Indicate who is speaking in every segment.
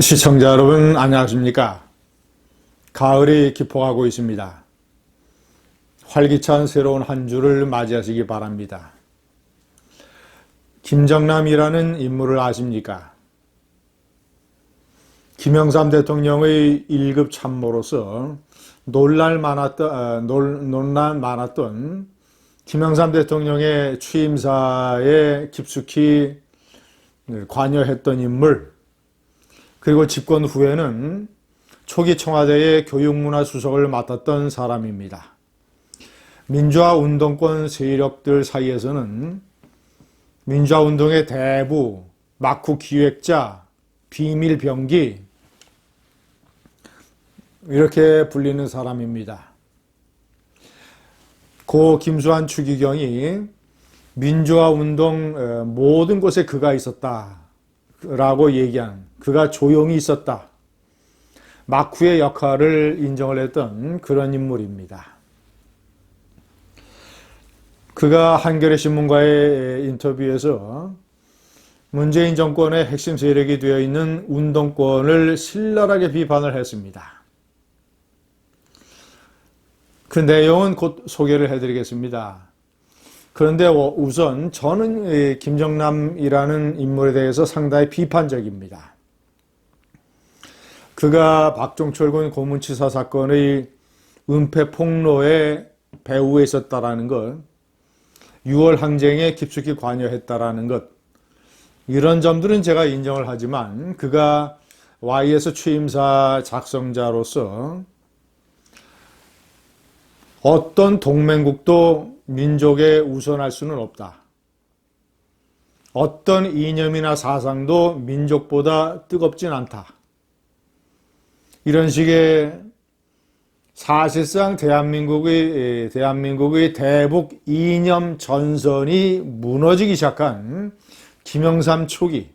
Speaker 1: 시청자 여러분 안녕하십니까? 가을이 깊어가고 있습니다. 활기찬 새로운 한 주를 맞이하시기 바랍니다. 김정남이라는 인물을 아십니까? 김영삼 대통령의 1급 참모로서 논란 많았던 김영삼 대통령의 취임사에 깊숙이 관여했던 인물, 그리고 집권 후에는 초기 청와대의 교육문화수석을 맡았던 사람입니다. 민주화 운동권 세력들 사이에서는 민주화 운동의 대부, 막후 기획자, 비밀 병기 이렇게 불리는 사람입니다. 고 김수환 추기경이 민주화 운동 모든 곳에 그가 있었다라고 얘기한, 그가 조용히 있었다, 막후의 역할을 인정을 했던 그런 인물입니다. 그가 한겨레 신문과의 인터뷰에서 문재인 정권의 핵심 세력이 되어 있는 운동권을 신랄하게 비판을 했습니다. 그 내용은 곧 소개를 해드리겠습니다. 그런데 우선 저는 김정남이라는 인물에 대해서 상당히 비판적입니다. 그가 박종철군 고문치사 사건의 은폐 폭로에 배후에 있었다라는 것, 6월 항쟁에 깊숙이 관여했다라는 것, 이런 점들은 제가 인정을 하지만 그가 YS 취임사 작성자로서 어떤 동맹국도 민족에 우선할 수는 없다. 어떤 이념이나 사상도 민족보다 뜨겁진 않다. 이런 식의 사실상 대한민국의 대북 이념 전선이 무너지기 시작한 김영삼 초기,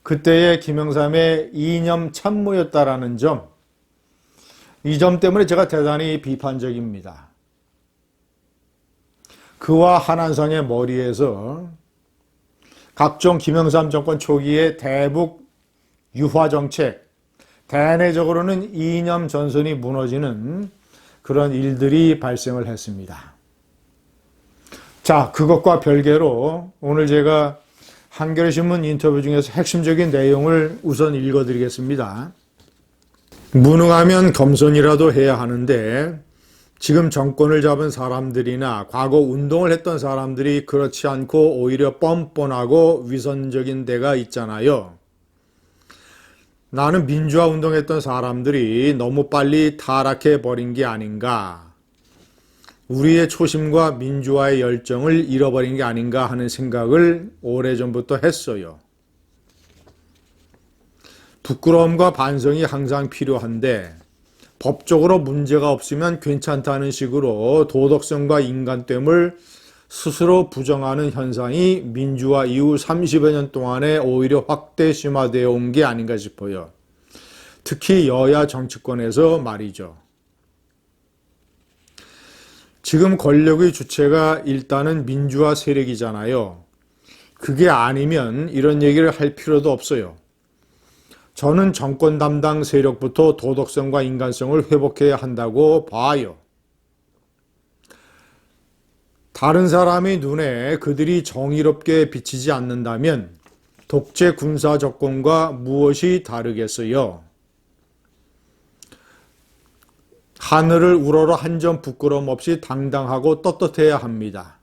Speaker 1: 그때의 김영삼의 이념 참모였다라는 점, 이 점 때문에 제가 대단히 비판적입니다. 그와 한한성의 머리에서 각종 김영삼 정권 초기의 대북 유화 정책, 대내적으로는 이념 전선이 무너지는 그런 일들이 발생을 했습니다. 자, 그것과 별개로 오늘 제가 한겨레 신문 인터뷰 중에서 핵심적인 내용을 우선 읽어드리겠습니다. 무능하면 겸손이라도 해야 하는데 지금 정권을 잡은 사람들이나 과거 운동을 했던 사람들이 그렇지 않고 오히려 뻔뻔하고 위선적인 데가 있잖아요. 나는 민주화 운동했던 사람들이 너무 빨리 타락해 버린 게 아닌가, 우리의 초심과 민주화의 열정을 잃어버린 게 아닌가 하는 생각을 오래전부터 했어요. 부끄러움과 반성이 항상 필요한데 법적으로 문제가 없으면 괜찮다는 식으로 도덕성과 인간됨을 스스로 부정하는 현상이 민주화 이후 30여 년 동안에 오히려 확대 심화되어 온 게 아닌가 싶어요. 특히 여야 정치권에서 말이죠. 지금 권력의 주체가 일단은 민주화 세력이잖아요. 그게 아니면 이런 얘기를 할 필요도 없어요. 저는 정권 담당 세력부터 도덕성과 인간성을 회복해야 한다고 봐요. 다른 사람의 눈에 그들이 정의롭게 비치지 않는다면 독재 군사 정권과 무엇이 다르겠어요? 하늘을 우러러 한 점 부끄러움 없이 당당하고 떳떳해야 합니다.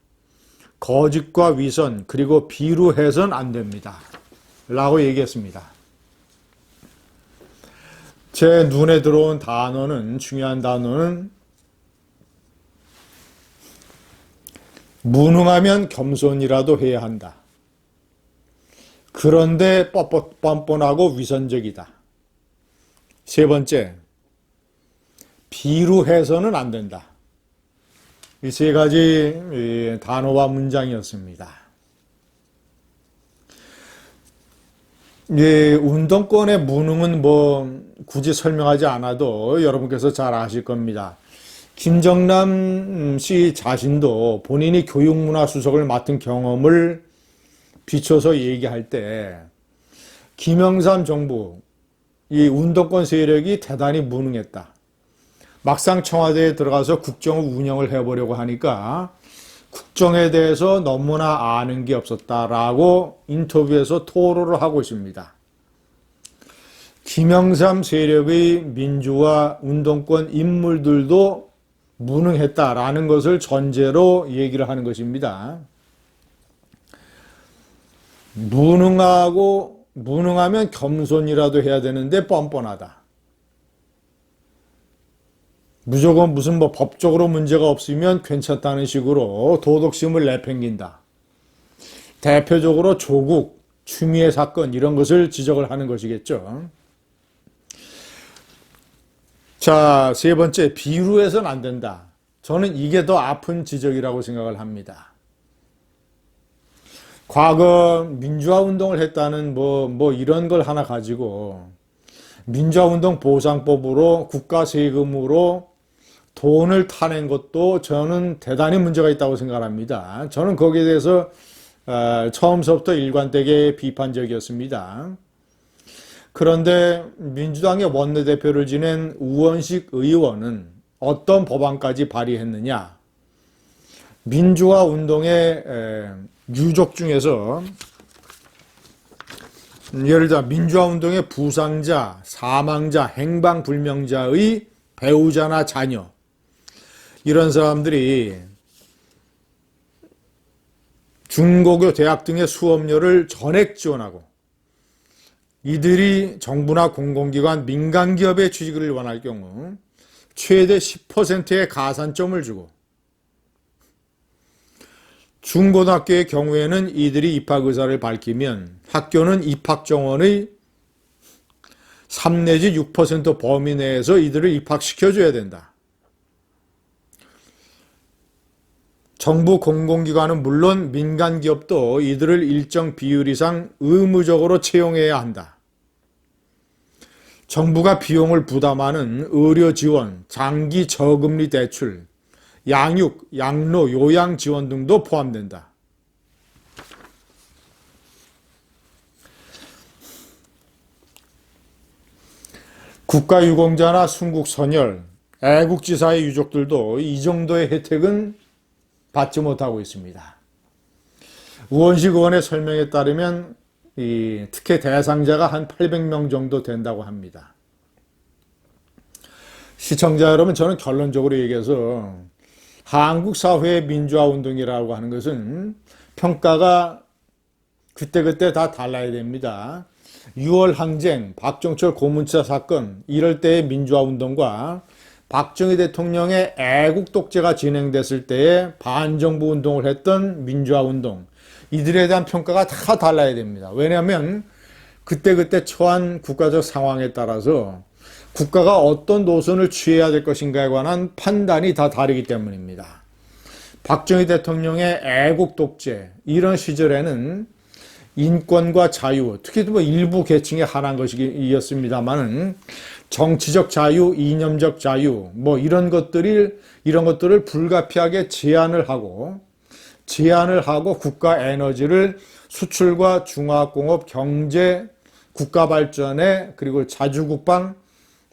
Speaker 1: 거짓과 위선 그리고 비루해선 안 됩니다. 라고 얘기했습니다. 제 눈에 들어온 중요한 단어는 무능하면 겸손이라도 해야 한다. 그런데 뻔뻔하고 위선적이다. 세 번째, 비루해서는 안 된다. 이 세 가지 단어와 문장이었습니다. 운동권의 무능은 굳이 설명하지 않아도 여러분께서 잘 아실 겁니다. 김정남 씨 자신도 본인이 교육문화수석을 맡은 경험을 비춰서 얘기할 때 김영삼 정부, 이 운동권 세력이 대단히 무능했다. 막상 청와대에 들어가서 국정을 운영을 해보려고 하니까 국정에 대해서 너무나 아는 게 없었다라고 인터뷰에서 토로를 하고 있습니다. 김영삼 세력의 민주화 운동권 인물들도 무능했다라는 것을 전제로 얘기를 하는 것입니다. 무능하면 겸손이라도 해야 되는데 뻔뻔하다. 무조건 무슨 법적으로 문제가 없으면 괜찮다는 식으로 도덕심을 내팽긴다. 대표적으로 조국, 추미애 사건 이런 것을 지적을 하는 것이겠죠. 자, 세 번째, 비루해서는 안 된다. 저는 이게 더 아픈 지적이라고 생각을 합니다. 과거 민주화운동을 했다는 이런 걸 하나 가지고 민주화운동 보상법으로 국가 세금으로 돈을 타낸 것도 저는 대단히 문제가 있다고 생각합니다. 저는 거기에 대해서 처음서부터 일관되게 비판적이었습니다. 그런데 민주당의 원내대표를 지낸 우원식 의원은 어떤 법안까지 발의했느냐. 민주화 운동의 유족 중에서 예를 들어 민주화 운동의 부상자, 사망자, 행방불명자의 배우자나 자녀 이런 사람들이 중고교 대학 등의 수업료를 전액 지원하고 이들이 정부나 공공기관, 민간기업에 취직을 원할 경우 최대 10%의 가산점을 주고 중고등학교의 경우에는 이들이 입학 의사를 밝히면 학교는 입학 정원의 3 내지 6% 범위 내에서 이들을 입학시켜줘야 된다. 정부 공공기관은 물론 민간기업도 이들을 일정 비율 이상 의무적으로 채용해야 한다. 정부가 비용을 부담하는 의료 지원, 장기 저금리 대출, 양육, 양로, 요양 지원 등도 포함된다. 국가유공자나 순국선열, 애국지사의 유족들도 이 정도의 혜택은 받지 못하고 있습니다. 우원식 의원의 설명에 따르면 특혜 대상자가 한 800명 정도 된다고 합니다. 시청자 여러분, 저는 결론적으로 얘기해서 한국 사회의 민주화 운동이라고 하는 것은 평가가 그때그때 다 달라야 됩니다. 6월 항쟁, 박정철 고문차 사건 이럴 때의 민주화 운동과 박정희 대통령의 애국 독재가 진행됐을 때에 반정부 운동을 했던 민주화 운동 이들에 대한 평가가 다 달라야 됩니다. 왜냐하면 그때그때 처한 국가적 상황에 따라서 국가가 어떤 노선을 취해야 될 것인가에 관한 판단이 다 다르기 때문입니다. 박정희 대통령의 애국 독재 이런 시절에는 인권과 자유, 특히 일부 계층에 한한 것이었습니다만은 정치적 자유, 이념적 자유, 이런 것들을 불가피하게 제한을 하고 국가 에너지를 수출과 중화공업, 경제, 국가 발전에 그리고 자주국방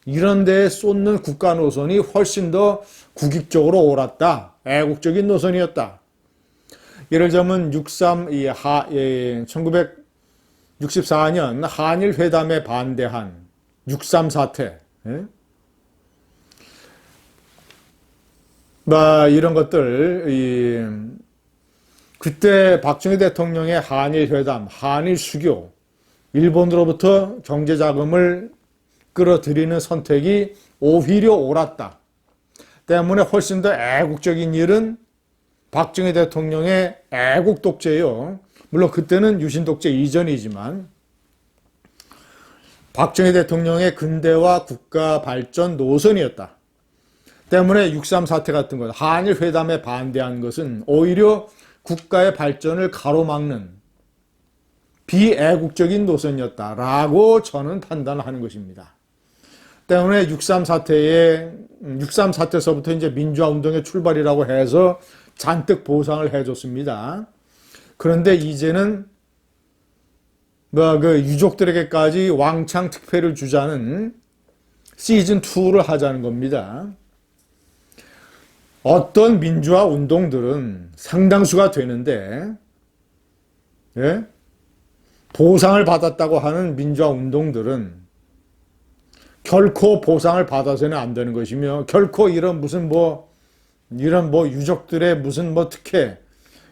Speaker 1: 이런 데에 쏟는 국가 노선이 훨씬 더 국익적으로 옳았다. 애국적인 노선이었다. 예를 들면 1964년 한일 회담에 반대한 6.3 사태, 이런 것들, 그때 박정희 대통령의 한일 회담, 한일 수교, 일본으로부터 경제 자금을 끌어들이는 선택이 오히려 옳았다. 때문에 훨씬 더 애국적인 일은 박정희 대통령의 애국 독재예요. 물론 그때는 유신 독재 이전이지만 박정희 대통령의 근대화 국가 발전 노선이었다. 때문에 6.3 사태 같은 것, 한일 회담에 반대한 것은 오히려 국가의 발전을 가로막는 비애국적인 노선이었다라고 저는 판단하는 것입니다. 때문에 6.3 사태서부터 이제 민주화 운동의 출발이라고 해서 잔뜩 보상을 해줬습니다. 그런데 이제는 그 유족들에게까지 왕창 특혜를 주자는 시즌2를 하자는 겁니다. 어떤 민주화 운동들은 상당수가 되는데, 예? 보상을 받았다고 하는 민주화 운동들은 결코 보상을 받아서는 안 되는 것이며, 결코 이런 유족들의 무슨 특혜,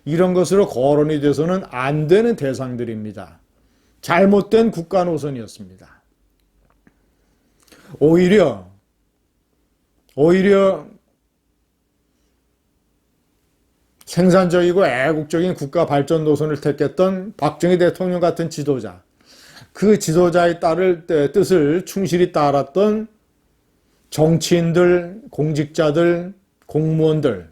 Speaker 1: 이런 것으로 거론이 돼서는 안 되는 대상들입니다. 잘못된 국가 노선이었습니다. 오히려 생산적이고 애국적인 국가 발전 노선을 택했던 박정희 대통령 같은 지도자, 그 지도자의 뜻을 충실히 따랐던 정치인들, 공직자들, 공무원들,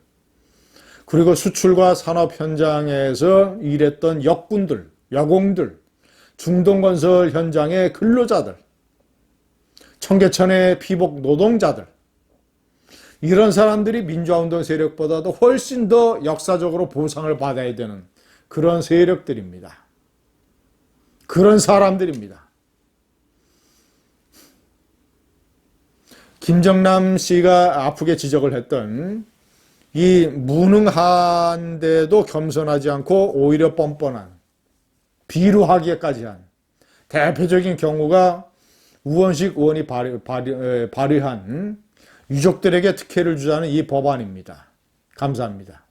Speaker 1: 그리고 수출과 산업 현장에서 일했던 역군들, 여공들, 중동건설 현장의 근로자들, 청계천의 피복 노동자들, 이런 사람들이 민주화운동 세력보다도 훨씬 더 역사적으로 보상을 받아야 되는 그런 세력들입니다. 그런 사람들입니다. 김정남 씨가 아프게 지적을 했던 이 무능한데도 겸손하지 않고 오히려 뻔뻔한, 비루하기까지 한 대표적인 경우가 우원식 의원이 발의한 유족들에게 특혜를 주자는 이 법안입니다. 감사합니다.